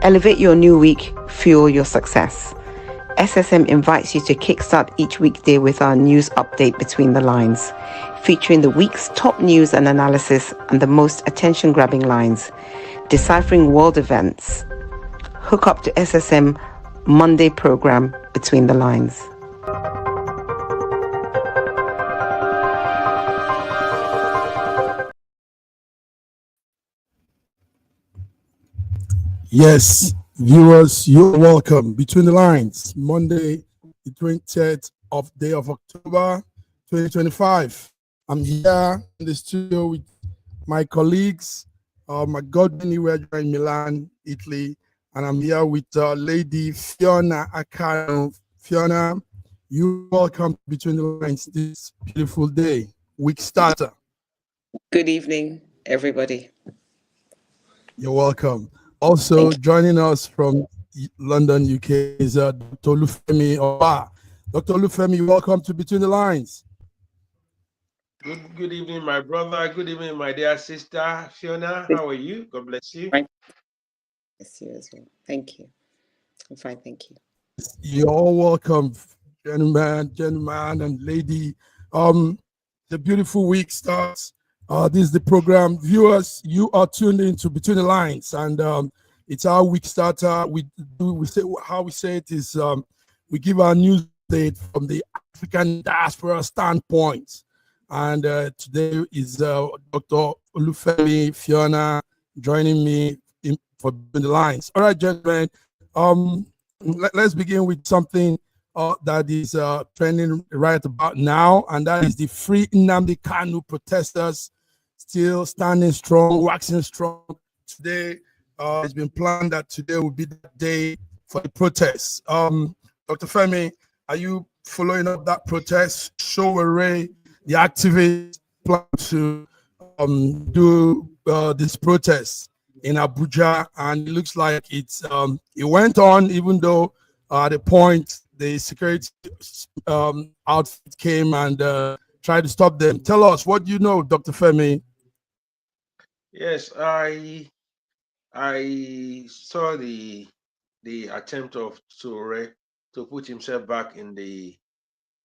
Elevate your new week, fuel your success. SSM invites you to kickstart each weekday with our news update Between the Lines, featuring the week's top news and analysis and the most attention-grabbing lines, deciphering world events. Hook up to SSM Monday program Between the Lines. Yes, viewers, you're welcome. Between the Lines, Monday, the 20th of day of October, 2025. I'm here in the studio with my colleagues, my Godwin, we're in Milan, Italy, and I'm here with Lady Fiona Akano. Fiona, you're welcome Between the Lines this beautiful day, week starter. Good evening, everybody. You're welcome. Also joining us from London, UK is Dr. Olufemi Oba. Dr. Olufemi, welcome to Between the Lines. Good evening, my brother. Good evening, my dear sister Fiona. How are you? God bless you. Bless you as well. Thank you. I'm fine, thank you. You're all welcome, gentlemen, and lady. The beautiful week starts. This is the program. Viewers, you are tuned into Between the Lines, and it's our week starter. We say how we say it is we give our news update from the African diaspora standpoint. And today is Dr. Olufemi Fiona joining me for Between the Lines. All right, gentlemen. Let's begin with something that is trending right about now, and that is the Free Nnamdi Kanu protesters still standing strong, waxing strong. Today, it's been planned that today will be the day for the protests. Dr. Femi, are you following up that protest? Show-Ray, the activists plan to do this protest in Abuja, and it looks like it went on, even though at the point the security outfit came and tried to stop them. Tell us, what do you know, Dr. Femi? Yes, I saw the attempt of Toure to put himself back in the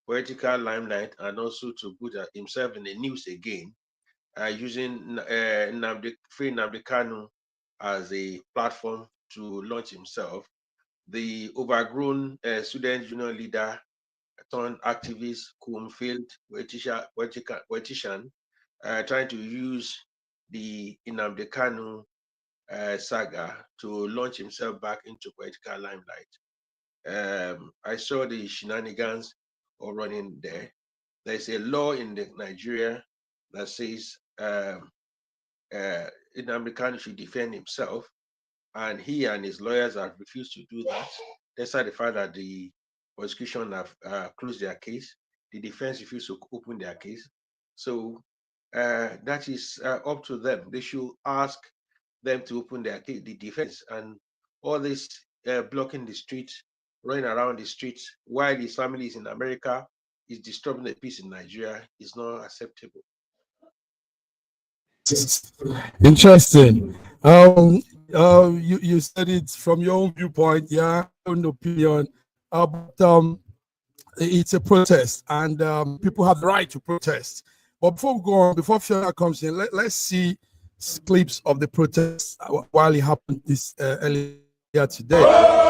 political limelight and also to put himself in the news again, using Free Nnamdi Kanu as a platform to launch himself. The overgrown student union leader turned activist, cum-failed politician, trying to use the Nnamdi Kanu saga to launch himself back into political limelight. I saw the shenanigans all running there. There's a law in Nigeria that says Nnamdi Kanu should defend himself, and he and his lawyers have refused to do that, despite the fact that the prosecution have closed their case. The defense refused to open their case. So that is up to them. They should ask them to open their case, the defense, and all this blocking the streets, running around the streets while his family is in America, is disturbing the peace in Nigeria, is not acceptable. Interesting. You said it from your own viewpoint, yeah, own opinion, but it's a protest, and people have the right to protest. But before we go on, before Fiona comes in, let's see clips of the protest while it happened this earlier today.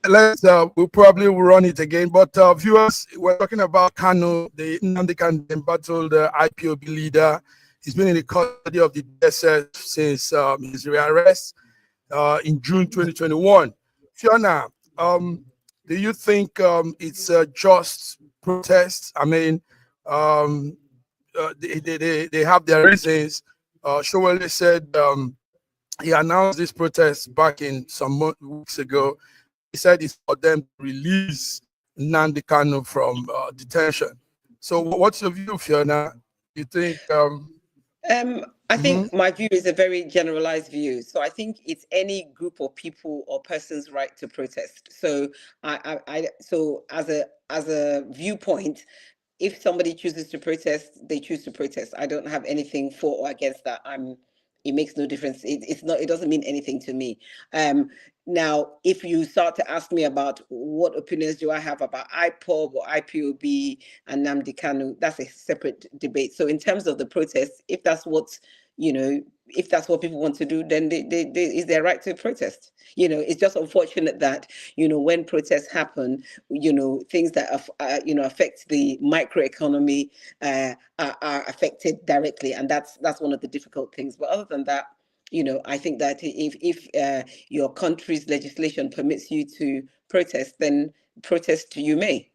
we'll probably run it again. But viewers, we're talking about Kanu, the Nnamdi Kanu embattled IPOB leader. He's been in the custody of the DSS since his rearrest in June 2021. Fiona, do you think it's a just protest? I mean, they have their reasons. Showell said he announced this protest back in some weeks ago. He said it's for them to release Nnamdi Kanu from detention. So what's your view, Fiona? You think I think my view is a very generalized view. So I think it's any group of people or person's right to protest. So so as a viewpoint, if somebody chooses to protest, they choose to protest. I don't have anything for or against that. It makes no difference. It doesn't mean anything to me. Now, if you start to ask me about what opinions do I have about IPOB or IPOB and Nnamdi Kanu, that's a separate debate. So in terms of the protests, if that's what if that's what people want to do, then it's their right to protest. It's just unfortunate that when protests happen, things that affect the microeconomy are affected directly, and that's one of the difficult things. But other than that, I think that if your country's legislation permits you to protest, then protest you may.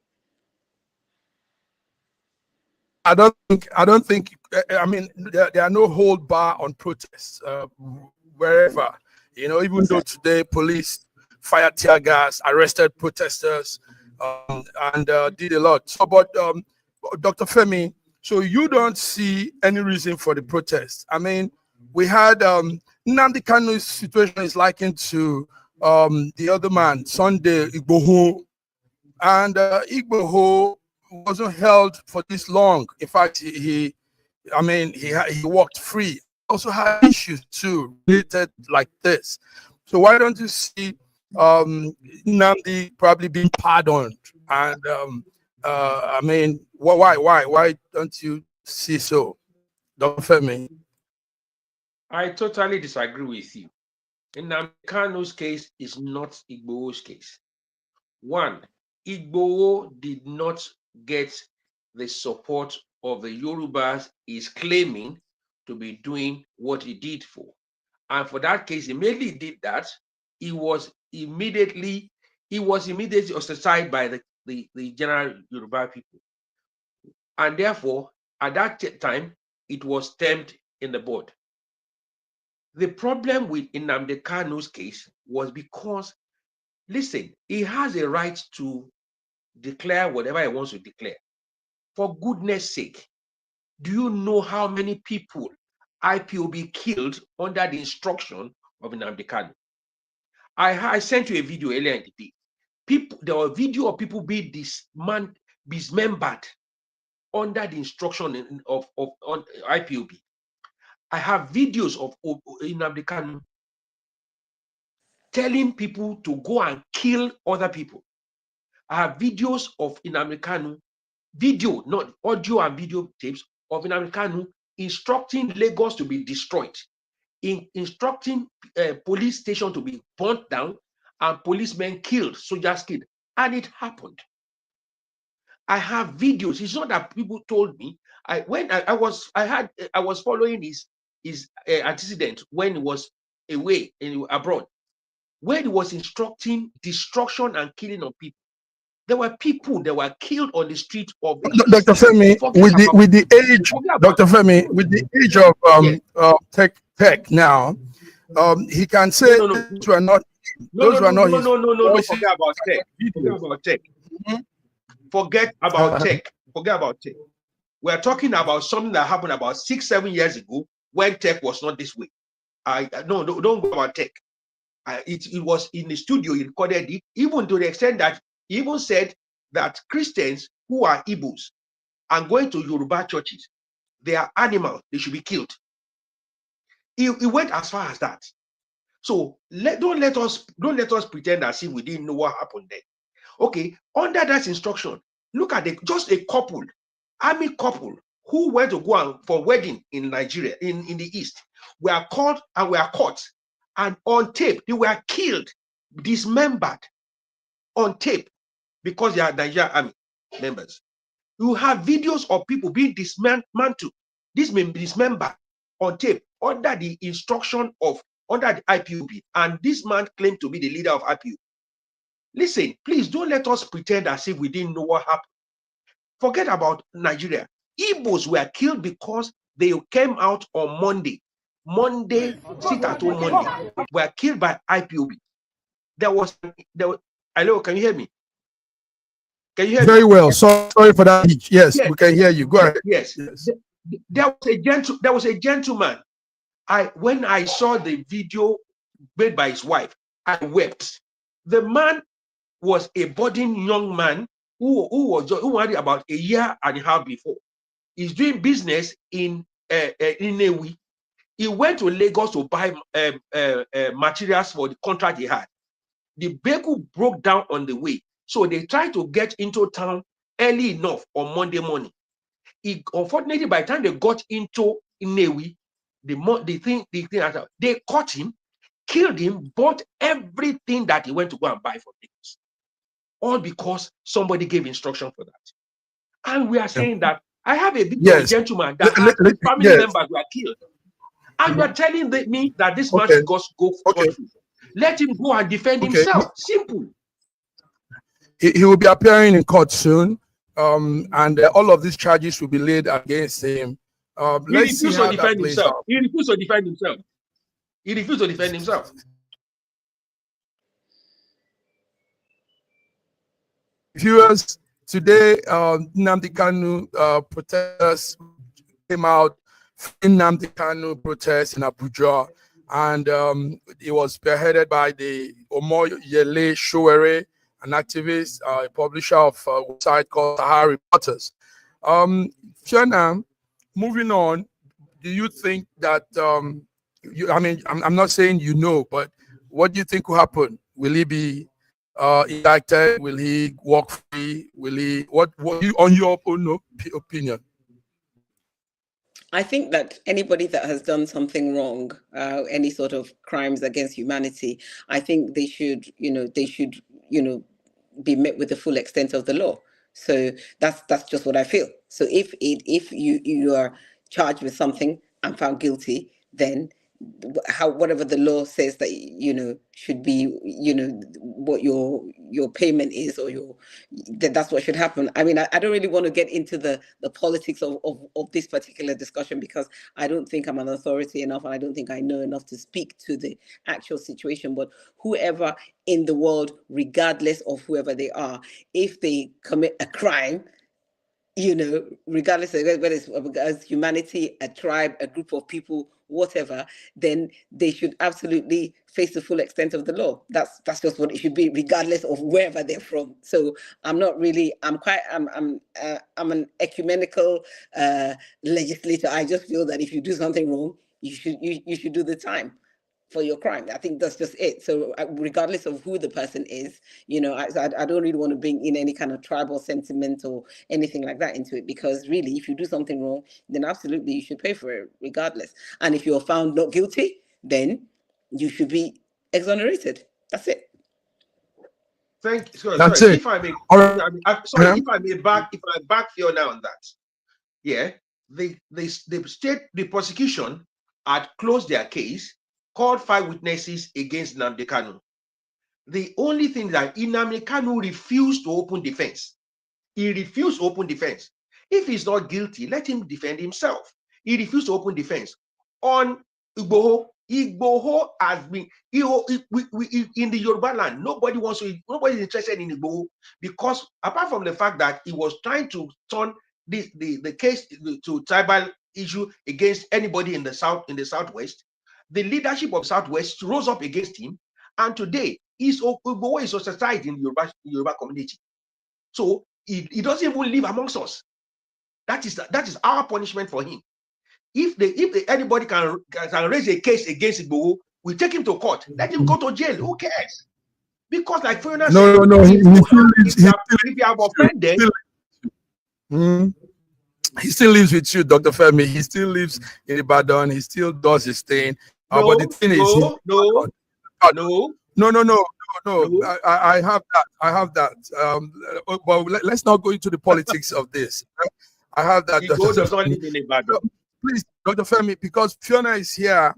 I don't think. I mean, there are no hold bar on protests wherever. Even though today police fired tear gas, arrested protesters, and did a lot. So, but Dr. Femi, so you don't see any reason for the protest? I mean, we had Nnamdi Kanu's situation is likened to the other man, Sunday Igboho, and Igboho wasn't held for this long. In fact, he walked free. Also had issues too related like this. So why don't you see Nnamdi probably being pardoned? And why don't you see so, Dr. Femi? I totally disagree with you. Nnamdi Kanu's case is not Igboho's case. One, Igboho did not get the support of the Yorubas he's claiming to be doing what he did for. And for that case, immediately he did that, he was immediately ostracized by the general Yoruba people. And therefore, at that time, it was termed in the bud. The problem with Nnamdi Kanu's case was because, listen, he has a right to declare whatever he wants to declare. For goodness sake, do you know how many people IPOB killed under the instruction of Nnamdi Kanu? I sent you a video earlier in the day. There were video of people being dismembered under the instruction of IPOB. I have videos of Nnamdi Kanu telling people to go and kill other people. I have videos of Nnamdi Kanu, video, not audio and video tapes of Nnamdi Kanu instructing Lagos to be destroyed, instructing police station to be burnt down, and policemen killed, soldiers killed, and it happened. I have videos. It's not that people told me. I was following his antecedent when he was away abroad, when he was instructing destruction and killing of people. There were people that were killed on the street of the Dr. Femi, with the age, Dr. Femi, with the age of tech now, he can say those were not his. Forget about tech. Forget about tech. Forget about tech. Forget about tech. We're talking about something that happened about 6-7 years ago when tech was not this way. No, don't go about tech. It was in the studio, he recorded it, even to the extent that he even said that Christians who are Igbos and going to Yoruba churches, they are animals, they should be killed. He went as far as that. So don't let us pretend as if we didn't know what happened there. Okay, under that instruction, look at just a couple, army couple who went to go for wedding in Nigeria, in the East, were caught and were caught, and on tape they were killed, dismembered. on tape because they are Nigerian army members. You have videos of people being dismantled, dismembered on tape under the instruction of under the IPOB, and this man claimed to be the leader of IPOB. Listen, please don't let us pretend as if we didn't know what happened. Forget about Nigeria. Igbos were killed because they came out on Monday. Sit at home Monday, were killed by IPOB. There was hello, can you hear me? Can you hear Very me? well. Sorry for that. Yes, we can hear you. Go ahead. Yes. There was a gentleman. When I saw the video made by his wife, I wept. The man was a budding young man who had about a year and a half before. He's doing business in Newi. He went to Lagos to buy materials for the contract he had. The vehicle broke down on the way, so they tried to get into town early enough on Monday morning. Unfortunately, by the time they got into Newi, they caught him, killed him, bought everything that he went to go and buy for Lagos. All because somebody gave instruction for that. And we are saying that I have a video of a gentleman that family members were killed. And you are telling me that this man should go through. Let him go and defend himself. Simple. He will be appearing in court soon. And all of these charges will be laid against him. He refused to defend himself. He refused to defend himself. He refused to defend himself. Viewers, today, Nnamdi Kanu protesters came out in Nnamdi Kanu protest in Abuja, and it was spearheaded by the Omoyele Sowore, an activist, a publisher of a website called Sahara Reporters. Fiona, moving on, do you think that, I'm not saying you know, but what do you think will happen? Will he be indicted? Will he walk free? Will he, what you, on your own opinion? I think that anybody that has done something wrong, any sort of crimes against humanity, I think they should be met with the full extent of the law. So that's just what I feel. So if you are charged with something and found guilty, then whatever the law says that should be, what your payment is, or that's what should happen. I mean, I don't really want to get into the politics of this particular discussion, because I don't think I'm an authority enough, and I don't think I know enough to speak to the actual situation. But whoever in the world, regardless of whoever they are, if they commit a crime, regardless of whether it's against humanity, a tribe, a group of people, whatever, then they should absolutely face the full extent of the law. That's just what it should be, regardless of wherever they're from. So I'm an ecumenical legislator. I just feel that if you do something wrong, you should do the time for your crime. I think that's just it. So regardless of who the person is, I don't really want to bring in any kind of tribal sentiment or anything like that into it, because really, if you do something wrong, then absolutely you should pay for it regardless. And if you're found not guilty, then you should be exonerated. That's it. Thank you. That's it. If I may, if I back Fiona on that, yeah, the prosecution had closed their case, called 5 witnesses against Nnamdi Kanu. The only thing that Nnamdi Kanu refused to open defense. He refused to open defense. If he's not guilty, let him defend himself. He refused to open defense. On Igboho, Igboho has been in the Yoruba land. Nobody's interested in Igboho, because apart from the fact that he was trying to turn the case to tribal issue against anybody in the southwest, the leadership of Southwest rose up against him, and today Igboho is ostracized in the Yoruba community. So he doesn't even live amongst us. That is our punishment for him. If anybody can raise a case against Igboho, we take him to court. Let him go to jail. Who cares? Because like Fiona said, if you have offended. He still lives with you, Dr. Femi. He still lives in Ibadan. He still does his thing. But the thing is, no. I have that. I have that. But let's not go into the politics of this. I have that. Igbo does not live in Ibadan. Please, Dr. Femi, because Fiona is here,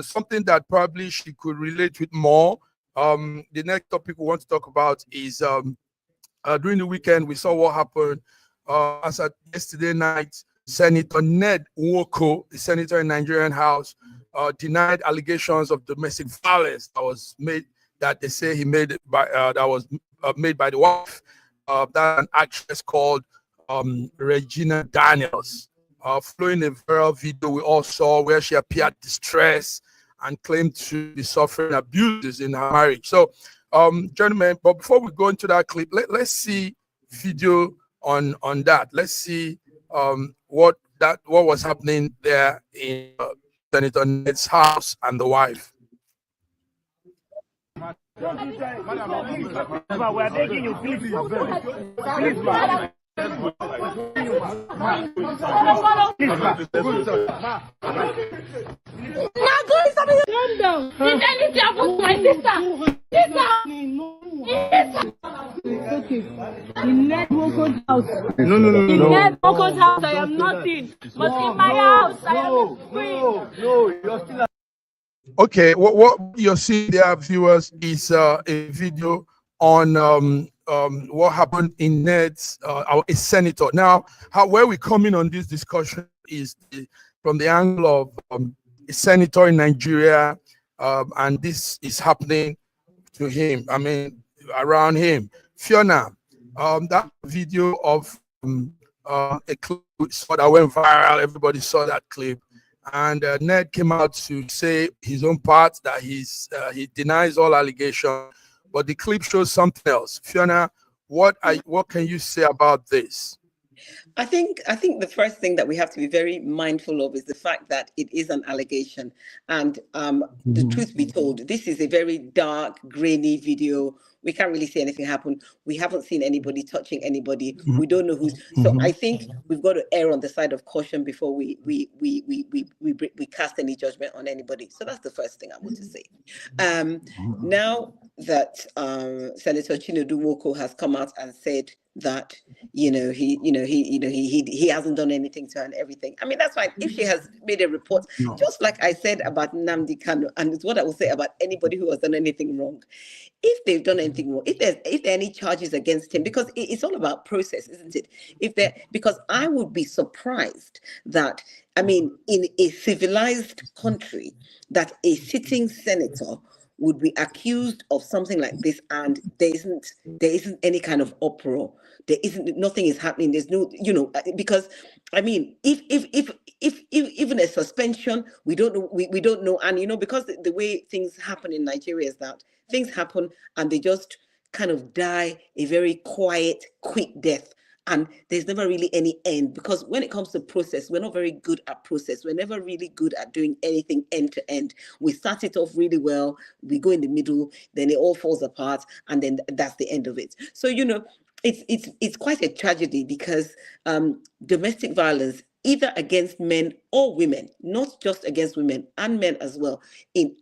something that probably she could relate with more. The next topic we want to talk about is during the weekend, we saw what happened as at yesterday night. Senator Ned Nwoko, the senator in Nigerian House, denied allegations of domestic violence that they say he made by that was made by the wife. That an actress called Regina Daniels, following a viral video we all saw where she appeared distressed and claimed to be suffering abuses in her marriage. So, gentlemen, but before we go into that clip, let's see video on that. Let's see what was happening there in Senator Ned's house and the wife. We are begging you, please. Please, ma. Calm down. Did anything happen to my sister? Okay. In Ned Woko's house. No. In Ned Woko's house, I am nothing. But in my house, I am free. No, you're still. Okay, what you're seeing there, viewers, is a video on what happened in Ned's a senator. Now, where we come in on this discussion is from the angle of a senator in Nigeria, and this is happening to him. I mean, around him. Fiona, that video of a clip that went viral. Everybody saw that clip. And Ned came out to say his own part, that he denies all allegations, but the clip shows something else. Fiona, what can you say about this? I think the first thing that we have to be very mindful of is the fact that it is an allegation, and the truth be told, this is a very dark, grainy video. We can't really see anything happen. We haven't seen anybody touching anybody. We don't know who's. So I think we've got to err on the side of caution before we cast any judgment on anybody. So that's the first thing I want to say. Now that Senator Chinedu Nwoko has come out and said that he hasn't done anything to her and everything. I mean, that's fine. If she has made a report, just like I said about Nnamdi Kanu, and it's what I will say about anybody who has done anything wrong. If they've done anything wrong, if there are any charges against him, because it's all about process, isn't it? Because I would be surprised that, I mean, in a civilized country, that a sitting senator would be accused of something like this, and there isn't any kind of uproar. Nothing is happening. There's no, because I mean, if even a suspension, we don't know, we don't know, and because the way things happen in Nigeria is that things happen and they just kind of die a very quiet, quick death. And there's never really any end, because when it comes to process, we're not very good at process. We're never really good at doing anything end to end. We start it off really well, we go in the middle, then it all falls apart, and then that's the end of it. So, it's quite a tragedy, because domestic violence, either against men or women, not just against women and men as well, in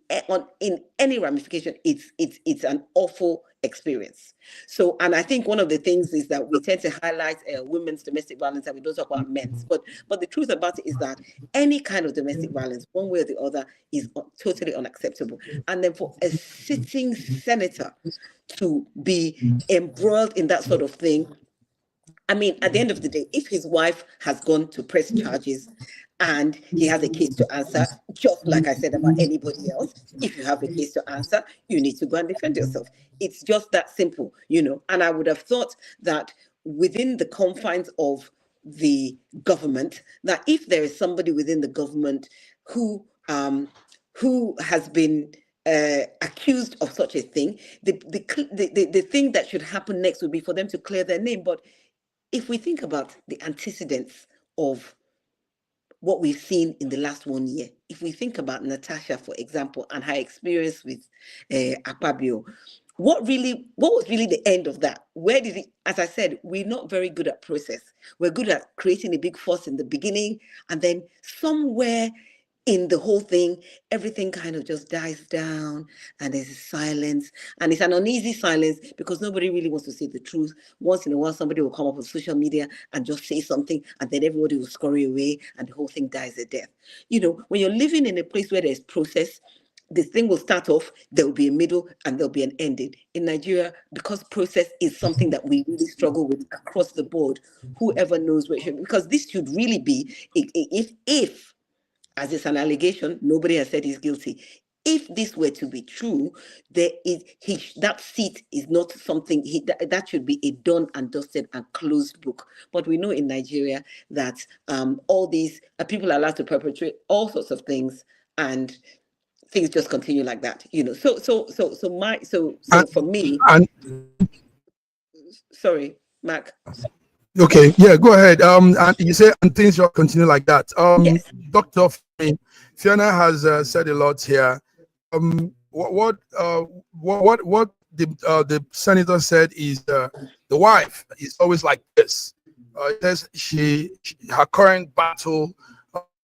any ramification, it's an awful experience. So, and I think one of the things is that we tend to highlight women's domestic violence and we don't talk about men's. But the truth about it is that any kind of domestic violence, one way or the other, is totally unacceptable. And then for a sitting senator to be embroiled in that sort of thing, I mean, at the end of the day, if his wife has gone to press charges and he has a case to answer, just like I said about anybody else, if you have a case to answer, you need to go and defend yourself. It's just that simple, And I would have thought that within the confines of the government, that if there is somebody within the government who has been accused of such a thing, the thing that should happen next would be for them to clear their name. But if we think about the antecedents of what we've seen in the last 1 year, if we think about Natasha, for example, and her experience with Akpabio, what was really the end of that? Where did it, as I said, we're not very good at process. We're good at creating a big fuss in the beginning, and then somewhere in the whole thing, everything kind of just dies down and there's silence. And it's an uneasy silence because nobody really wants to say the truth. Once in a while, somebody will come up on social media and just say something, and then everybody will scurry away and the whole thing dies a death. You know, when you're living in a place where there's process, this thing will start off, there will be a middle, and there'll be an ending. In Nigeria, because process is something that we really struggle with across the board, whoever knows where, because this should really be, if as it's an allegation, nobody has said he's guilty. If this were to be true, that seat is not something that should be a done and dusted and closed book. But we know in Nigeria that all these people are allowed to perpetrate all sorts of things, and things just continue like that. You know. So for me, And sorry, Mac. okay, yeah, go ahead. And you say and things will continue like that. Yes. Dr. Fiona has said a lot here. What the senator said is the wife is always like this. Says her current battle,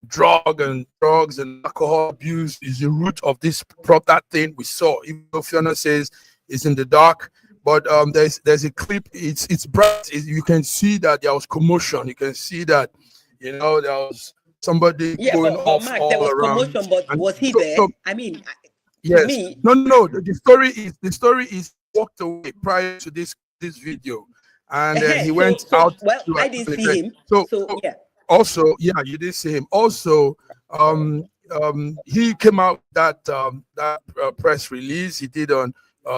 drugs and alcohol abuse is the root of that thing we saw. Even though Fiona says it's in the dark. But there's a clip. It's bright. You can see that there was commotion. You can see that, you know, there was somebody going off Mark, all there was around. commotion, but was he there? I mean, yes. Me, No. The story is walked away prior to this video, and he went out. Well, I didn't see him. So yeah. Also, yeah, you did see him. Also, he came out that press release he did on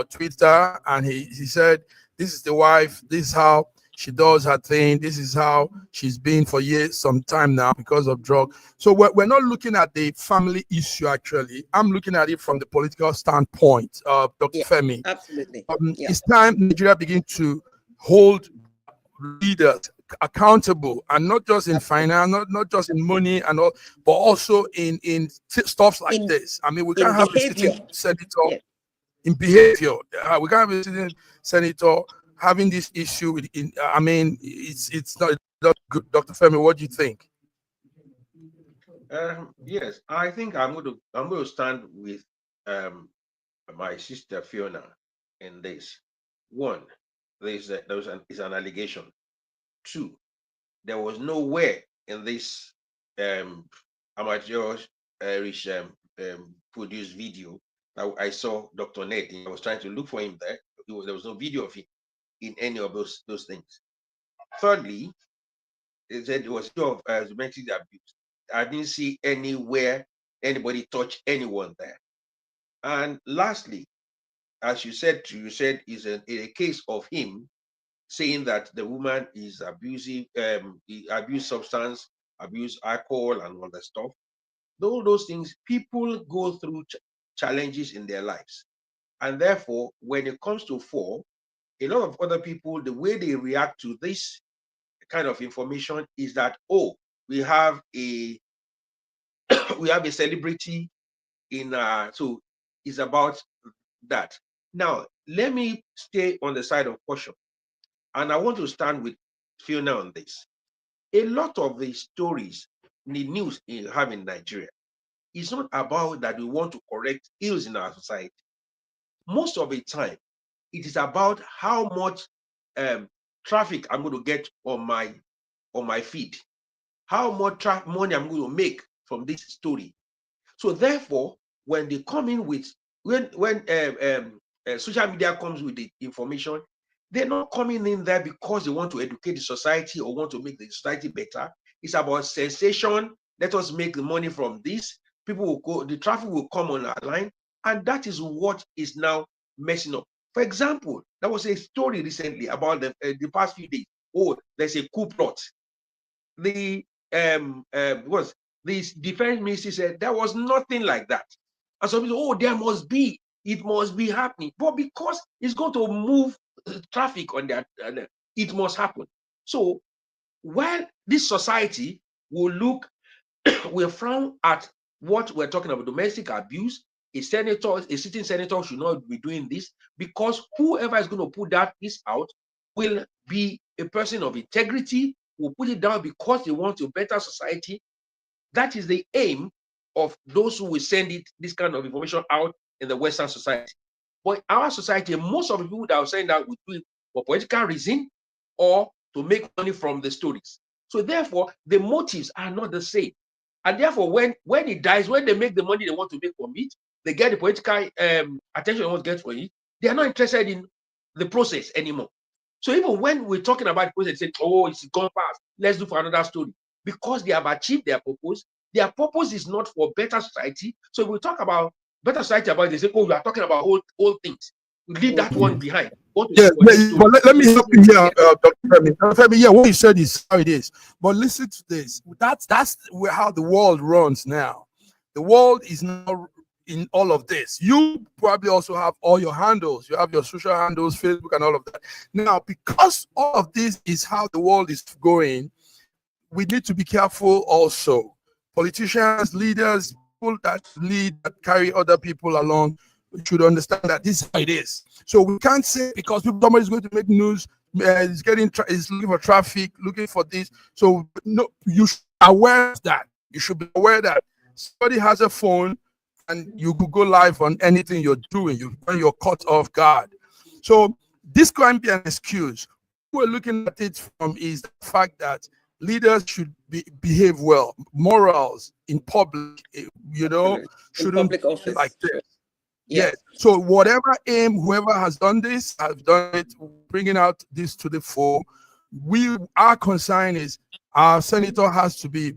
Twitter, and he said, this is the wife, this is how she does her thing, this is how she's been for years, some time now, because of drug. So we're not looking at the family issue. Actually, I'm looking at it from the political standpoint. Dr. Femi, absolutely. It's time Nigeria begin to hold leaders accountable, and not just in finance, not just in money and all, but also in stuff like this. I mean, we can't have a sitting senator in behavior. We can't have a sitting senator having this issue with. I mean, it's not good. Dr. Femi, what do you think? Yes, I think I'm going to stand with my sister Fiona in this. One, is an allegation. Two, there was nowhere in this amateurish produced video that I saw Dr. Ned. I was trying to look for him there. There was no video of him in any of those things. Thirdly, they said it was of domestic abuse. I didn't see anywhere anybody touch anyone there. And lastly, as you said, is a case of him saying that the woman is abusive, abuse substance, abuse alcohol, and all that stuff. All those things, people go through challenges in their lives. And therefore, when it comes to a lot of other people, the way they react to this kind of information is that, oh, we have a celebrity in so it's about that. Now, let me stay on the side of caution. And I want to stand with Fiona on this. A lot of the stories, the news we have in Nigeria, is not about that we want to correct ills in our society. Most of the time, it is about how much traffic I'm going to get on my feed, how much money I'm going to make from this story. So therefore, when they come in with when social media comes with the information, they're not coming in there because they want to educate the society or want to make the society better. It's about sensation. Let us make the money from this. People will go, the traffic will come on our line, and that is what is now messing up. For example, there was a story recently about the past few days. Oh, there's a coup plot. The defense ministry said there was nothing like that. And some people, oh, there must be, it must be happening. But because it's going to move traffic on that, it must happen. So while this society will frown at what we're talking about, domestic abuse, a sitting senator should not be doing this, because whoever is going to put this out will be a person of integrity, will put it down because they want a better society. That is the aim. of those who will send this kind of information out in the Western society. But our society, most of the people that are saying that will do it for political reason or to make money from the stories. So therefore, the motives are not the same. And therefore, when it dies, when they make the money they want to make from it, they get the political attention they want to get for it, they are not interested in the process anymore. So even when we're talking about the process, they say, oh, it's gone past, let's do for another story. Because they have achieved their purpose is not for better society. So we talk about better society about, they say, oh, we are talking about old things. We leave that one behind. Yeah, but let me help you here, Dr. Femi. Dr. Femi, yeah, what you said is how it is. But listen to this. That's how the world runs now. The world is now in all of this. You probably also have all your handles. You have your social handles, Facebook, and all of that. Now, because all of this is how the world is going, we need to be careful also. Politicians, leaders, people that lead, that carry other people along, should understand that this is how it is. So we can't say because somebody's going to make news, is looking for traffic, looking for this. So no, you should be aware of that. You should be aware that somebody has a phone and you could go live on anything you're doing. When you're caught off guard. So this can't be an excuse. What we're looking at it from is the fact that leaders should behave well. Morals in public, shouldn't be like this. Yes. So whatever aim, whoever has done this, has done it, bringing out this to the fore. Our concern is our senator has to be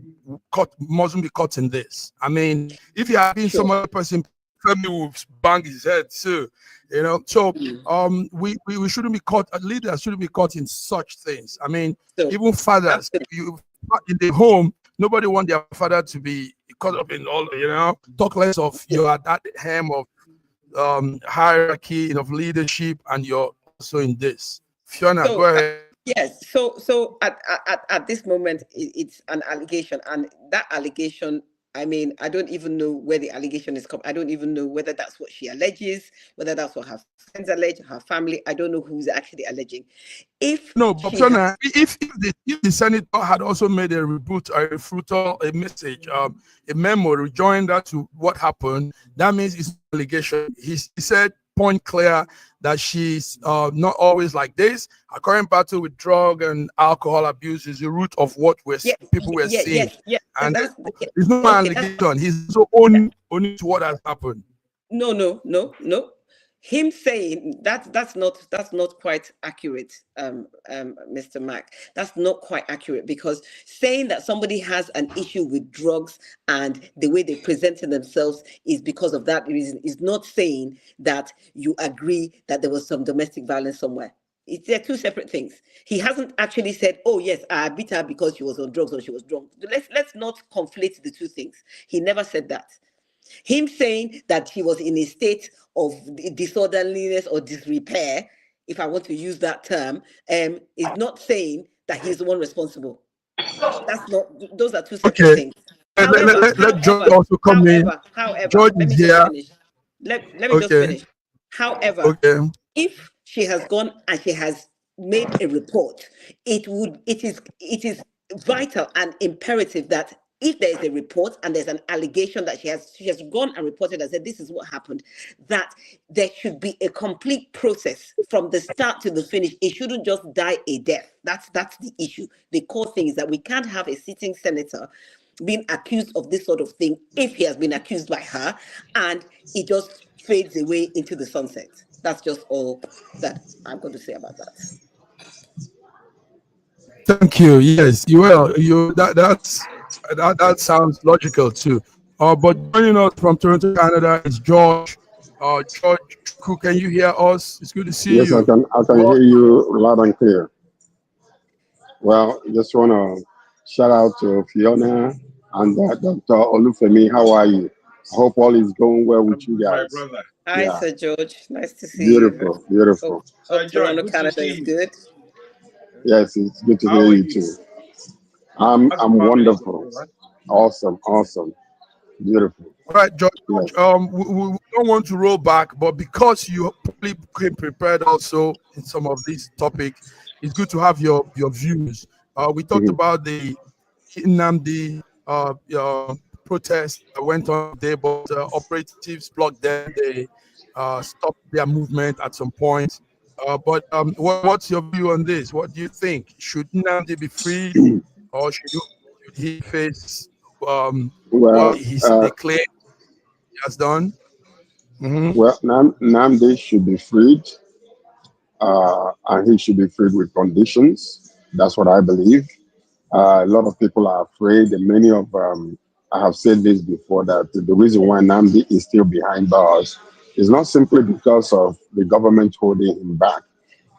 caught, mustn't be caught in this. I mean, if you have been some other person, Femi will bang his head too, So we shouldn't be caught. Leaders shouldn't be caught in such things. I mean, even fathers, in the home, nobody wants their father to be caught up in all. Talk less of you are that hem of hierarchy of leadership, and you're also in this. Fiona, go ahead. Yes. So at this moment, it's an allegation, and that allegation, I mean, I don't even know where the allegation is coming. I don't even know whether that's what she alleges, whether that's what her friends allege, her family. I don't know who's actually alleging. If the senator had also made a message, a memo rejoinder to what happened, that means it's an allegation. He said point clear that she's not always like this. Her current battle with drug and alcohol abuse is the root of what people were seeing. And it's not an allegation. He's so owning to what has happened. No. Him saying that's not quite accurate, Mr. Mack. That's not quite accurate, because saying that somebody has an issue with drugs and the way they presented themselves is because of that reason is not saying that you agree that there was some domestic violence somewhere. They're two separate things. He hasn't actually said, oh yes, I beat her because she was on drugs or she was drunk. Let's not conflate the two things. He never said that. Him saying that he was in a state of disorderliness or disrepair, if I want to use that term, is not saying that he's the one responsible. That's not. Those are two separate things. Let George also come in. However, George is here. Let me just finish. However, if she has gone and she has made a report, it is vital and imperative that if there is a report and there's an allegation that she has gone and reported and said this is what happened, that there should be a complete process from the start to the finish. It shouldn't just die a death. That's the issue. The core thing is that we can't have a sitting senator being accused of this sort of thing if he has been accused by her and it just fades away into the sunset. That's just all that I'm going to say about that. Thank you. Yes, that sounds logical too. But joining us from Toronto, Canada is George. George, can you hear us? It's good to see you. Yes, I can hear you loud and clear. Well, just want to shout out to Fiona and Dr. Olufemi. How are you? I hope all is going well with you guys. Hi, Sir George. Nice to see you. Beautiful. Hope Toronto, Canada is good. Yes, it's good to hear you too. I'm wonderful. Awesome. Beautiful. All right, George. Yes. We don't want to roll back, but because you probably came prepared also in some of these topics, it's good to have your views. We talked about the Nnamdi protest that went on today, but operatives blocked them. They stopped their movement at some point. What's your view on this? What do you think? Should Nnamdi be freed, or should he face Well, what they claim he has done? well, Namde should be freed, and he should be freed with conditions. That's what I believe. A lot of people are afraid, and many of I have said this before, that the reason why Namdi is still behind bars is not simply because of the government holding him back.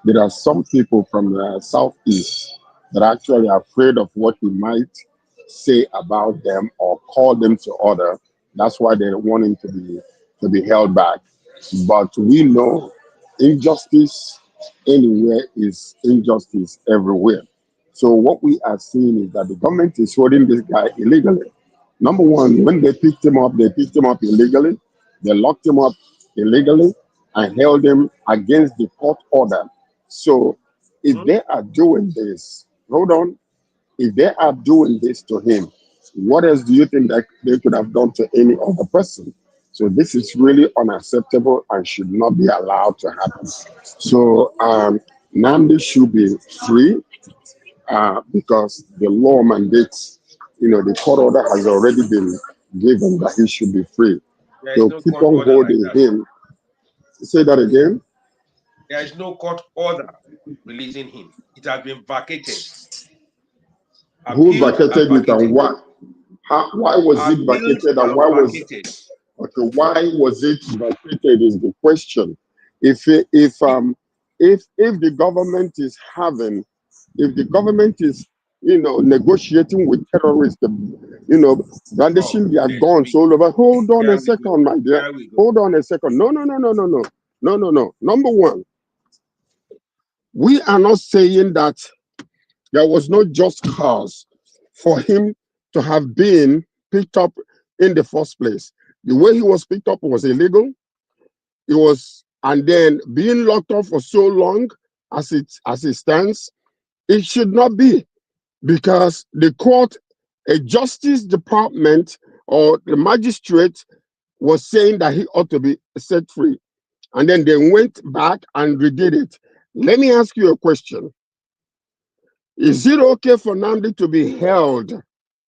There are some people from the southeast that are actually afraid of what he might say about them or call them to order. That's why they want him to be held back. But we know injustice anywhere is injustice everywhere. So what we are seeing is that the government is holding this guy illegally. Number one, when they picked him up illegally. They locked him up illegally and held him against the court order. So if they are doing this, hold on, if they are doing this to him, what else do you think that they could have done to any other person? So this is really unacceptable and should not be allowed to happen. So Namdi should be free because the law mandates, the court order has already been given that he should be free. So No keep on holding him. Say that again. There is no court order releasing him. It has been vacated. Who vacated it and why? Why was it vacated and why was it? Okay, why was it vacated is the question. If the government is negotiating with terrorists, brandishing their guns all over. Hold on a second, my dear. Hold on a second. No. Number one, we are not saying that there was no just cause for him to have been picked up in the first place. The way he was picked up was illegal. And then being locked up for so long as it stands, it should not be, because the court, a justice department or the magistrate was saying that he ought to be set free. And then they went back and redid it. Let me ask you a question. Is it okay for Nnamdi to be held,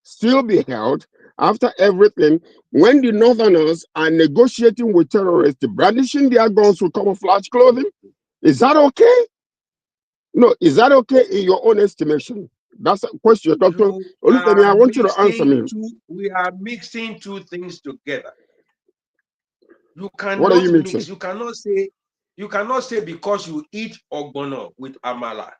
still be held, after everything, when the Northerners are negotiating with terrorists, brandishing their guns with camouflage clothing? Is that okay? No, is that okay in your own estimation? That's a question, Dr. Olufemi. I want you to answer me. We are mixing two things together. You cannot what are you mixing? mix. You cannot say because you eat ogbono with amala,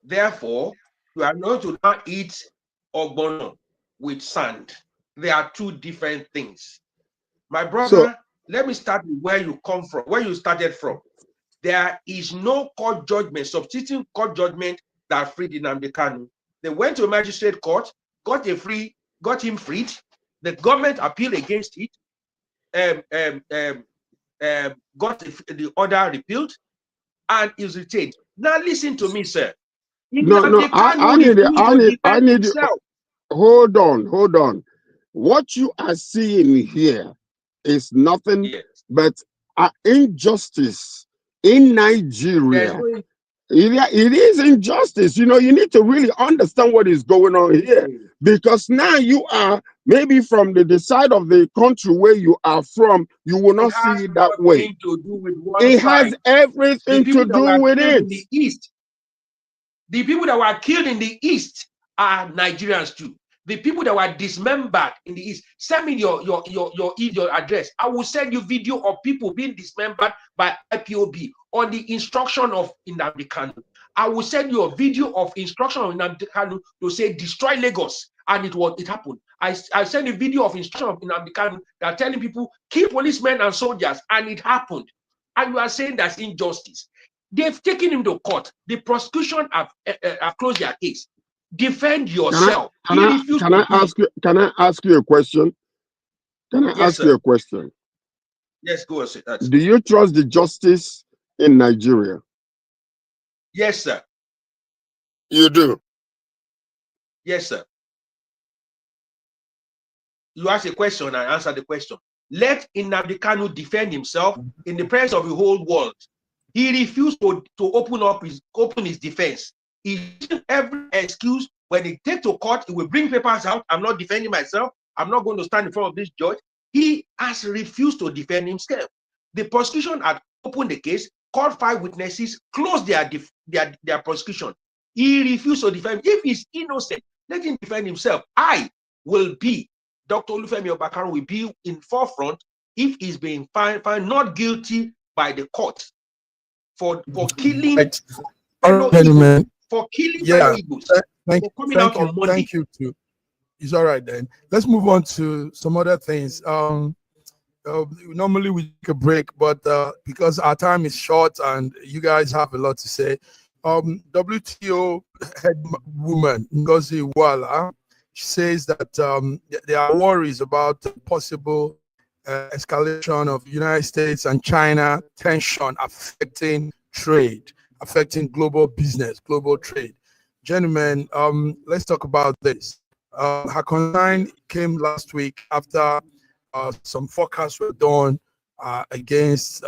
therefore you are not to now eat ogbono with sand. They are two different things. My brother, let me start with where you come from, where you started from. There is no court judgment, substituting court judgment that freed Nnamdi Kanu. They went to a magistrate court, got him freed. The government appealed against it, got the order repealed, and is retained. Now listen to me, sir. I need you. Hold on. What you are seeing here is nothing but injustice in Nigeria. It is injustice. You need to really understand what is going on here, because now you are maybe from the side of the country where you are from, you will not see it that way. It has everything to do with it. The people that were killed in the East are Nigerians too. The people that were dismembered in the East, send me your address. I will send you video of people being dismembered by IPOB on the instruction of Nnamdi Kanu. I will send you a video of instruction of Nnamdi Kanu to say destroy Lagos, and it happened. I send a video of instruction of Nnamdi Kanu that telling people kill policemen and soldiers, and it happened. And you are saying that's injustice. They've taken him to court. The prosecution have closed their case. Defend yourself. Can I ask you a question? Yes, go ahead. Do you trust the justice in Nigeria? Yes, sir. You do? Yes, sir. you ask a question and answer the question. Let Nnamdi Kanu defend himself in the presence of the whole world. He refused to open his defense. He used every excuse. When he take to court, he will bring papers out. I'm not defending myself. I'm not going to stand in front of this judge. He has refused to defend himself. The prosecution had opened the case, called 5 witnesses, closed their prosecution. He refused to defend. If he's innocent, let him defend himself. I will be, Dr. Olufemi Obakaro will be in forefront if he's being found not guilty by the court for killing fellow Igbos, for killing fellow Igbos. Thank you too. It's all right then. Let's move on to some other things. Normally we take a break, but because our time is short and you guys have a lot to say, WTO head woman Ngozi Iweala says that there are worries about the possible escalation of United States and China tension affecting trade, affecting global business, global trade. Gentlemen, let's talk about this. Her concern came last week after some forecasts were done against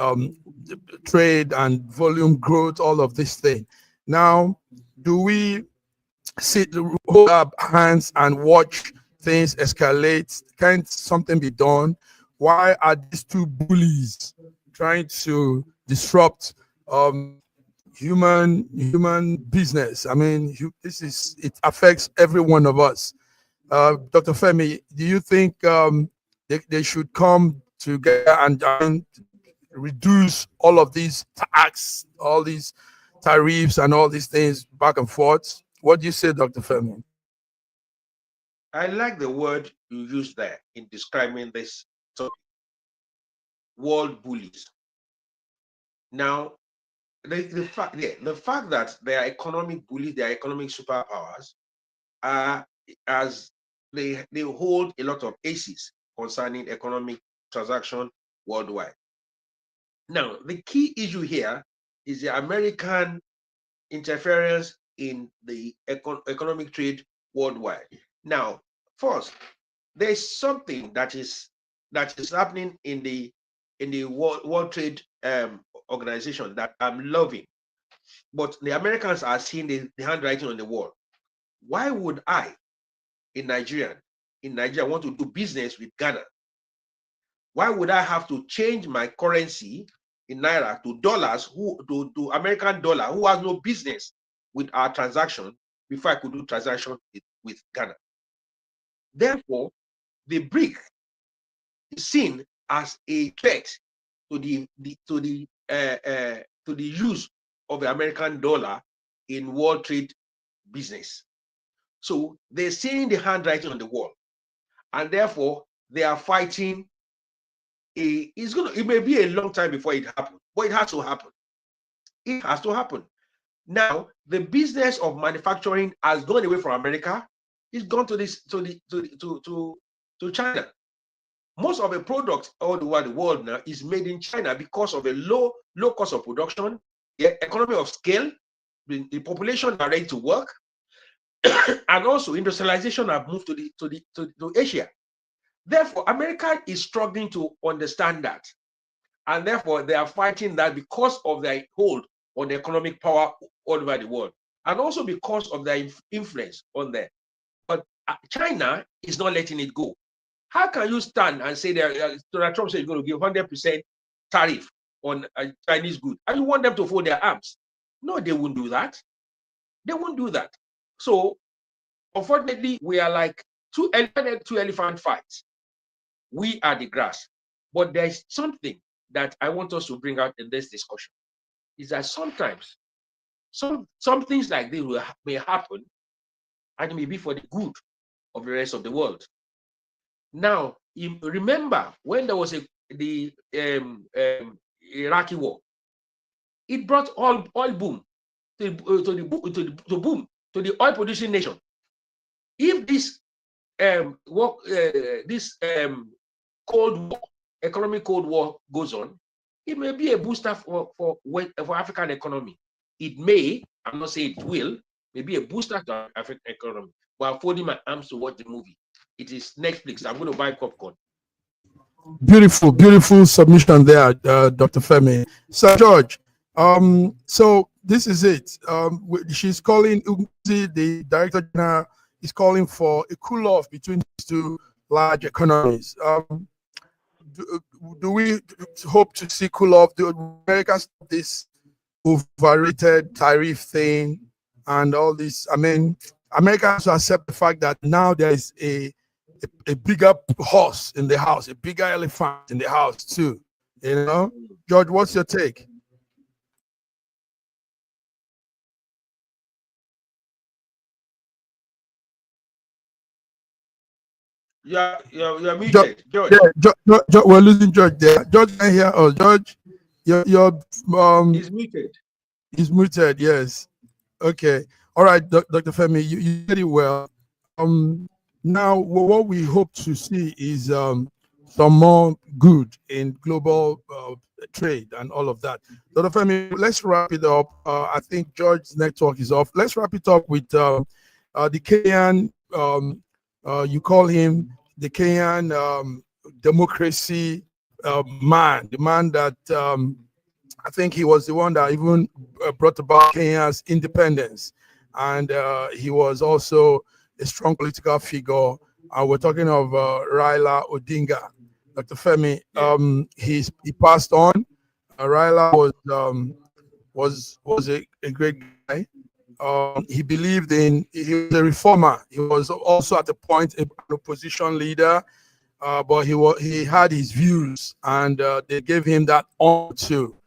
trade and volume growth, all of this thing. Now, do we hold up hands and watch things escalate? Can't something be done? Why are these two bullies trying to disrupt human business? I mean, it affects every one of us. Dr. Femi, do you think they should come together and reduce all of these tax, all these tariffs and all these things back and forth? What do you say, Dr. Femi? I like the word you used there in describing this topic, world bullies. Now, the fact that they are economic bullies, they are economic superpowers, as they hold a lot of aces concerning economic transaction worldwide. Now, the key issue here is the American interference in the economic trade worldwide. Now, first, there's something that is happening in the World Trade Organization that I'm loving, but the Americans are seeing the handwriting on the wall. Why would I, in Nigeria, want to do business with Ghana? Why would I have to change my currency in Naira to dollars, to American dollar, who has no business with our transaction, before I could do transaction with Ghana? Therefore, the BRIC is seen as a threat to the use of the American dollar in world trade business. So they're seeing the handwriting on the wall, and therefore they are fighting. It may be a long time before it happens, but it has to happen. It has to happen. Now, the business of manufacturing has gone away from America. It's gone to China. Most of the products all over the world now is made in China because of a low cost of production, the economy of scale, the population are ready to work, and also industrialization have moved to Asia. Therefore, America is struggling to understand that, and therefore they are fighting that because of their hold on the economic power all over the world, and also because of their influence on there. But China is not letting it go. How can you stand and say that Donald Trump said he's going to give 100% tariff on Chinese goods, and you want them to fold their arms? No, they won't do that. They won't do that. So, unfortunately, we are like two elephant fights. We are the grass. But there's something that I want us to bring out in this discussion, is that sometimes some things like this may happen, and it may be for the good of the rest of the world. Now, remember when there was the Iraqi war, it brought oil boom to the oil producing nation. If this Cold War, economic Cold War goes on, it may be a booster for African economy. It may, I'm not saying it will, maybe a booster to African economy. But I'm folding my arms to watch the movie. it is Netflix. I'm going to buy popcorn. Beautiful, beautiful submission there, Dr. Femi. Sir George, so this is it. She's calling, the Director General is calling for a cool-off between these two large economies. Do we hope to see cool-off? Do America stop this overrated tariff thing and all this? I mean, America has to accept the fact that now there is a bigger horse in the house, a bigger elephant in the house too. You know, George, what's your take? You're muted, George. Yeah, George, we're losing George there. George can hear us. George, you're He's muted. He's muted. Yes. Okay. All right, Dr. Femi, you did it well. Now, what we hope to see is some more good in global trade and all of that. Dr. Femi, let's wrap it up. I think George's network is off. Let's wrap it up with the Kenyan, you call him the Kenyan democracy man, the man that I think he was the one that even brought about Kenya's independence. And he was also a strong political figure. We're talking of Raila Odinga. Dr. Femi, he passed on. Raila was a great guy. He believed he was a reformer. He was also at the point an opposition leader, but he had his views, and they gave him that honor too.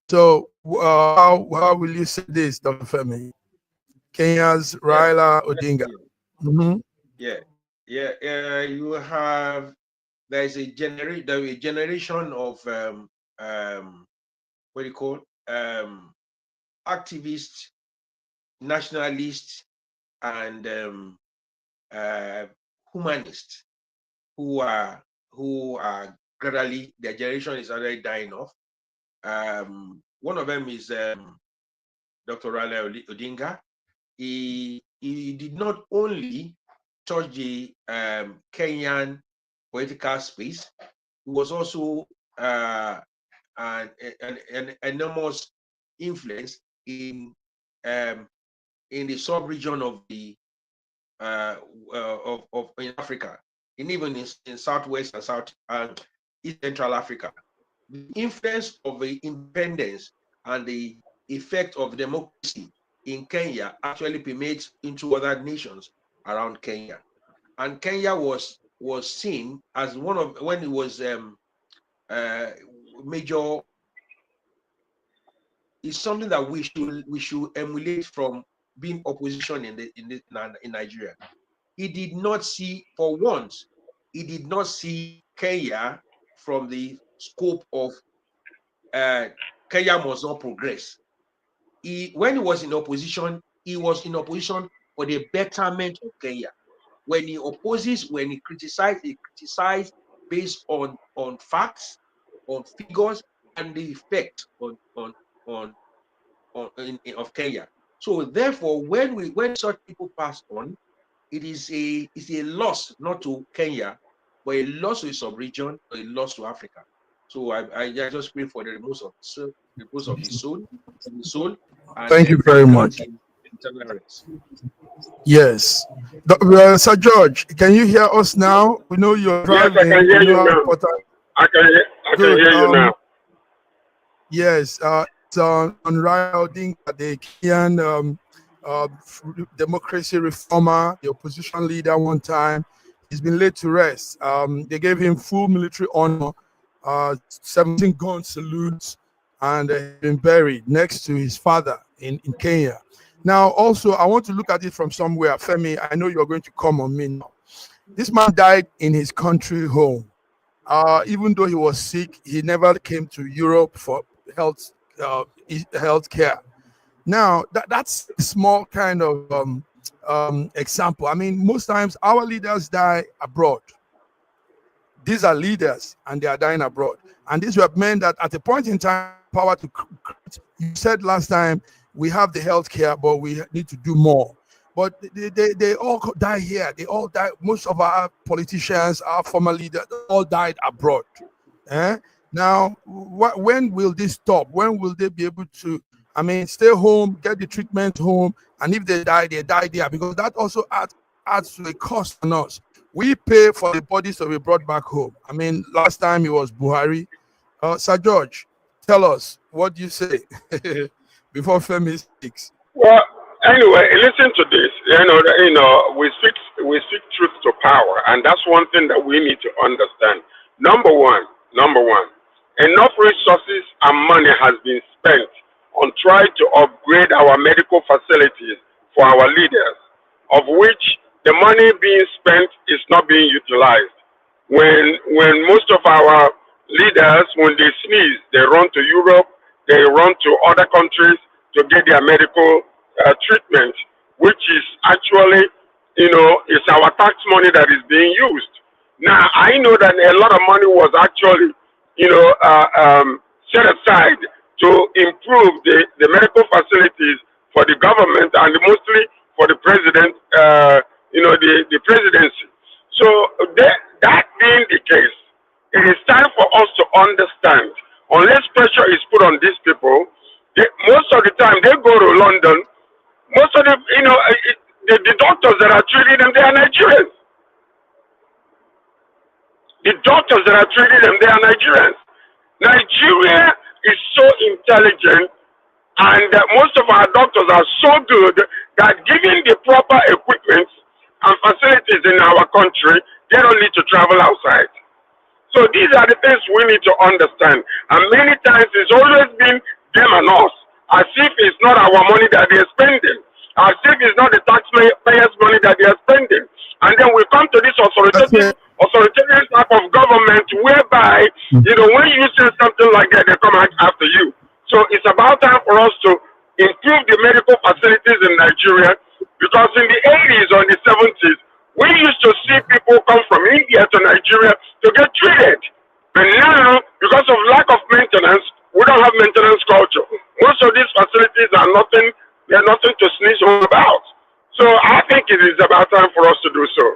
So how will you say this, Dr. Femi? Kenya's Raila Odinga. Mm-hmm. You have, there's a generation of what do you call activists, nationalists, and humanists who are gradually, their generation is already dying off. One of them is Dr. Raila Odinga. He did not only touch the Kenyan political space, he was also an enormous influence in the sub-region of the in Africa, and even in Southwest and South and East Central Africa. The influence of the independence and the effect of democracy in Kenya actually permeates into other nations around Kenya. And Kenya was seen as one of, when it was major, is something that we should emulate from being opposition in Nigeria. He did not see, for once, he did not see Kenya from the scope of Kenya must not progress. When he was in opposition for the betterment of Kenya. When he opposes, when he criticizes based on facts, on figures, and the effect of Kenya. So therefore, when such people pass on, it is a loss not to Kenya, but a loss to the sub-region, or a loss to Africa. So I just pray for the repose of his soul. And thank you very much. Yes. Sir George, can you hear us now? We know you're driving. Yes, I can hear you now. I can hear you now. Yes, it's on Raila Odinga, the Kenyan democracy reformer, the opposition leader one time. He's been laid to rest. They gave him full military honor, 17 gun salutes, and he's been buried next to his father in Kenya. Now, also, I want to look at it from somewhere. Femi, I know you're going to come on me now. This man died in his country home. Even though he was sick, he never came to Europe for health care. Now, that's a small kind of example. I mean, most times our leaders die abroad. These are leaders, and they are dying abroad. And these were men that at a point in time, power to create. You said last time, we have the health care, but we need to do more. but they all die here. They all die. Most of our politicians, our former leaders, all died abroad. Now, when will this stop? When will they be able to, I mean, stay home, get the treatment home, and if they die there, because that also adds to a cost on us. We pay for the bodies to be brought back home. I mean, last time it was Buhari. Sir George, tell us, what do you say before Femi speaks? Well, anyway, listen to this. We speak truth to power, and that's one thing that we need to understand. Number one, enough resources and money has been spent on trying to upgrade our medical facilities for our leaders, of which the money being spent is not being utilized. When most of our leaders, when they sneeze, they run to Europe, they run to other countries to get their medical treatment, which is actually, it's our tax money that is being used. Now, I know that a lot of money was actually, set aside to improve the medical facilities for the government and mostly for the president, the presidency. So that being the case, it is time for us to understand, unless pressure is put on these people, most of the time they go to London, most of the doctors that are treating them, they are Nigerians. The doctors that are treating them, they are Nigerians. Nigeria is so intelligent, and most of our doctors are so good that given the proper equipment and facilities in our country, they don't need to travel outside. So these are the things we need to understand. And many times it's always been them and us, as if it's not our money that they're spending, as if it's not the taxpayers' money that they're spending. And then we come to this authoritarian type of government whereby, when you say something like that, they come after you. So it's about time for us to improve the medical facilities in Nigeria, because in the 80s or in the 70s, we used to see people come from India to Nigeria to get treated. And now, because of lack of maintenance, we don't have maintenance culture. Most of these facilities are nothing, they're nothing to sneeze home about. So I think it is about time for us to do so.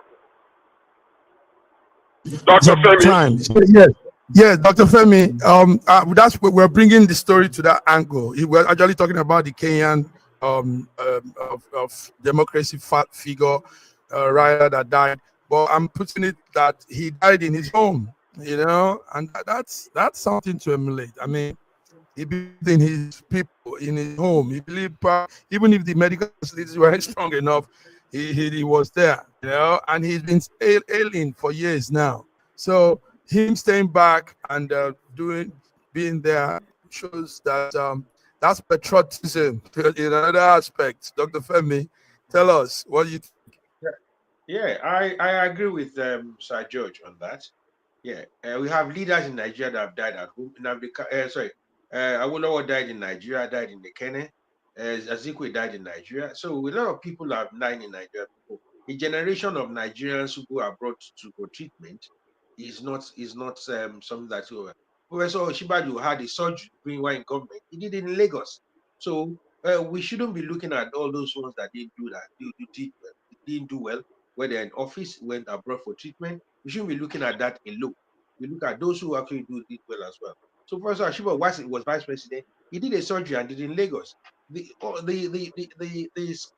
Dr. Femi. Yes, Dr. Femi. That's what we're bringing the story to that angle. We're actually talking about the Kenyan of democracy figure, Raila, that died. But I'm putting it that he died in his home, and that's something to emulate. I mean, he believed in his people, in his home. He believed, even if the medical facilities weren't strong enough, he was there, and he's been ailing for years now. So him staying back and being there shows that that's patriotism in another aspect. Dr. Femi, tell us what you think. Yeah, I agree with Sir George on that. Yeah, we have leaders in Nigeria that have died at home. Awolowo died in Nigeria, died in the Kenya. Azikwe died in Nigeria. So a lot of people have died in Nigeria. A generation of Nigerians who are brought to for treatment is not something that's over. Professor Oshibadu had a surgery during while in government. He did it in Lagos. So we shouldn't be looking at all those ones that didn't do that. Didn't do well when they're in office, went abroad for treatment. We shouldn't be looking at that alone. We look at those who actually did well as well. So Professor Ashiba was vice president. He did a surgery and did it in Lagos. The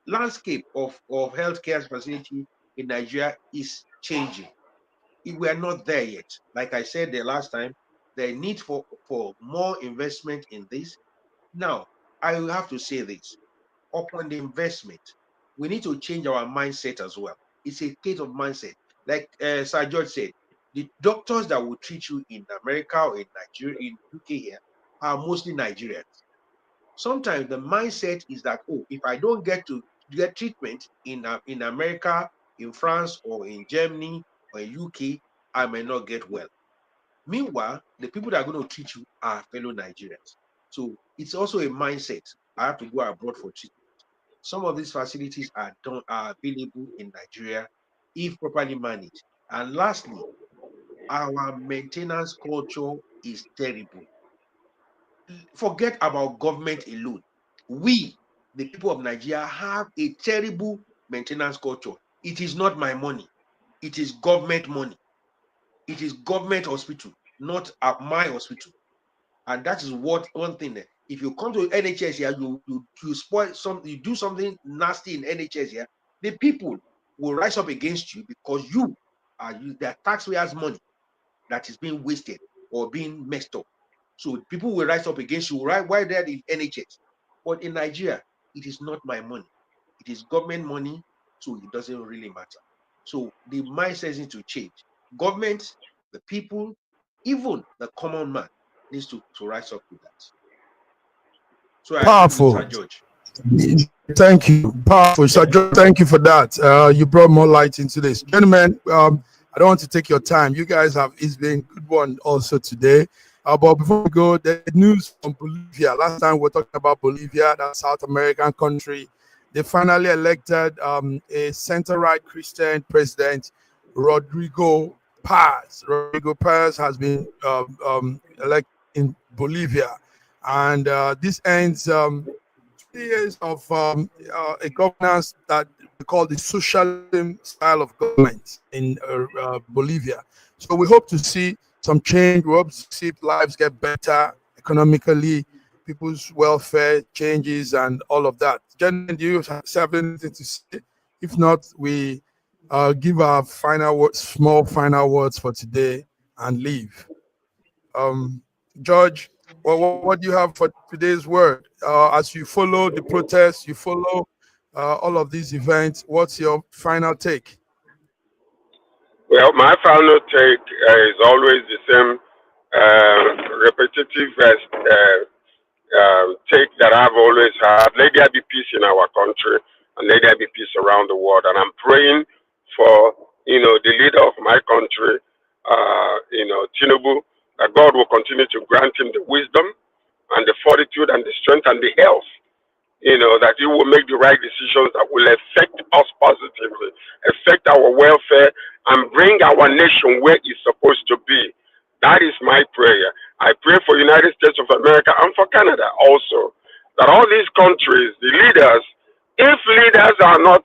landscape of healthcare facility in Nigeria is changing. We are not there yet. Like I said the last time, the need for more investment in this. Now, I will have to say this. Upon the investment, we need to change our mindset as well. It's a state of mindset. Like Sir George said, the doctors that will treat you in America or in Nigeria, in UK here, are mostly Nigerians. Sometimes the mindset is that, if I don't get to get treatment in America, in France, or in Germany, or in UK, I may not get well. Meanwhile, the people that are going to treat you are fellow Nigerians. So it's also a mindset. I have to go abroad for treatment. Some of these facilities are available in Nigeria if properly managed. And lastly, our maintenance culture is terrible. Forget about government alone. We, the people of Nigeria, have a terrible maintenance culture. It is not my money. It is government money. It is government hospital, not at my hospital. And that is what one thing. If you come to NHS here, you spoil something, you do something nasty in NHS here, the people will rise up against you because their taxpayers' money that is being wasted or being messed up. So people will rise up against you, right? Why they're in NHS? But in Nigeria, it is not my money. It is government money, so it doesn't really matter. So the mindset needs to change. Government, the people, even the common man needs to rise up with that. So I Powerful. agree with Sir George. Thank you. Powerful. Sir George, thank you for that. You brought more light into this. Gentlemen, I don't want to take your time. You guys it's been a good one also today. But before we go, the news from Bolivia. Last time we were talking about Bolivia, that South American country. They finally elected a center-right Christian president, Rodrigo Paz. Rodrigo Paz has been elected in Bolivia. And this ends 2 years of a governance that we call the socialism style of government in Bolivia. So we hope to see some change. We hope to see lives get better economically, people's welfare changes, and all of that. Gentlemen, do you have anything to say? If not, we give our final words, small final words for today, and leave. George, what do you have for today's word? As you follow the protests, you follow all of these events, what's your final take? Well, my final take is always the same repetitive take that I've always had. Let there be peace in our country, and let there be peace around the world. And I'm praying for, the leader of my country, Tinubu, that God will continue to grant him the wisdom and the fortitude and the strength and the health, that he will make the right decisions that will affect us positively, affect our welfare, and bring our nation where it's supposed to be. That is my prayer. I pray for United States of America and for Canada also, that all these countries, the leaders, if leaders are not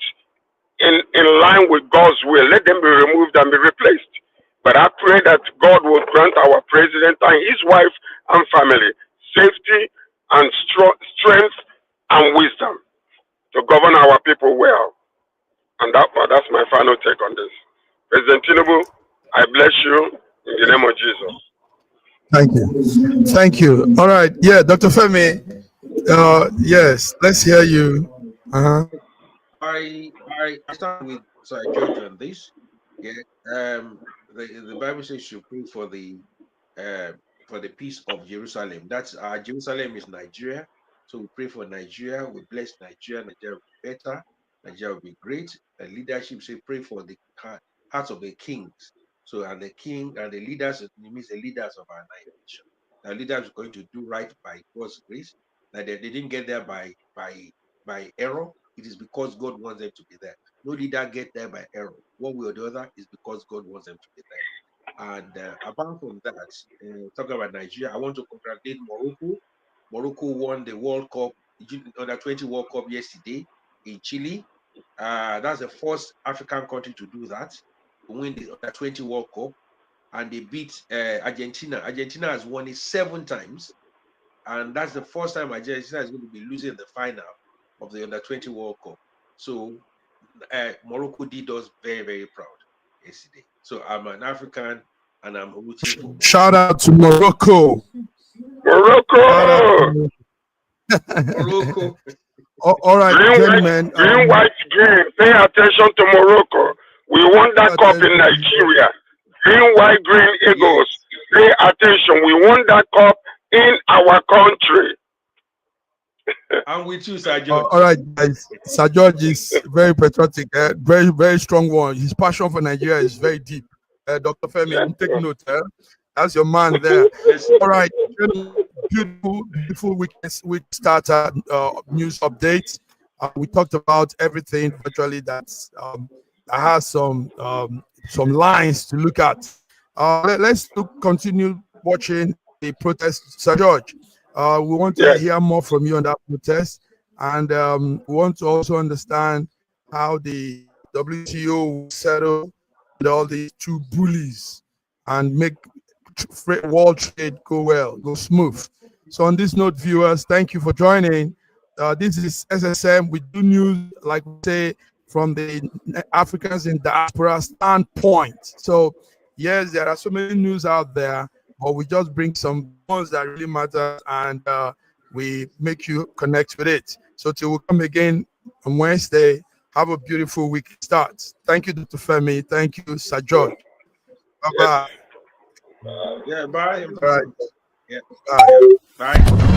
in line with God's will, let them be removed and be replaced. But I pray that God will grant our president and his wife and family safety and strength and wisdom to govern our people well. And that's my final take on this. President Tinubu, I bless you in the name of Jesus. Thank you. Thank you. All right. Yeah, Dr. Femi. Yes, let's hear you. I start with Sir George on this. Yeah. The Bible says you pray for the peace of Jerusalem. That's Jerusalem is Nigeria. So we pray for Nigeria. We bless Nigeria. Nigeria will be better. Nigeria will be great. The leadership say pray for the hearts of the kings. So and the king and the leaders, it means the leaders of our nation. The leaders are going to do right by God's grace. That they didn't get there by error. It is because God wants them to be there. No leader get there by error. One way or the other is because God wants them to be there. And apart from that, talking about Nigeria, I want to congratulate Morocco. Morocco won the World Cup, under 20 World Cup yesterday in Chile. That's the first African country to do that, to win the under 20 World Cup. And they beat Argentina. Argentina has won it 7 times. And that's the first time Argentina is going to be losing the final of the under 20 World Cup. So Morocco did us very, very proud yesterday. So I'm an African and I'm rooting for Morocco. Shout out to Morocco. Morocco! Morocco. All right, gentlemen. Green, white, green. Pay attention to Morocco. We won that cup in Nigeria. Green, white, green Eagles. Pay attention. We won that cup in our country. I'm with you, Sir George. All right, guys. Sir George is very patriotic, very, very strong one. His passion for Nigeria is very deep. Dr. Femi, take note. That's your man there. All right, beautiful week starter news updates. We talked about everything virtually that has some lines to look at. Let's continue watching the protest, Sir George. We want to hear more from you on that protest, and we want to also understand how the WTO will settle with all these two bullies and make world trade go well, go smooth. So on this note, viewers, thank you for joining. This is SSM. We do news, like we say, from the Africans in diaspora standpoint. So yes, there are so many news out there, but we just bring some ones that really matter, and we make you connect with it. So till we come again on Wednesday, have a beautiful week start. Thank you, Dr. Femi. Thank you, Sir George. Bye-bye. Yeah, bye. All right. Yeah. Bye. Bye.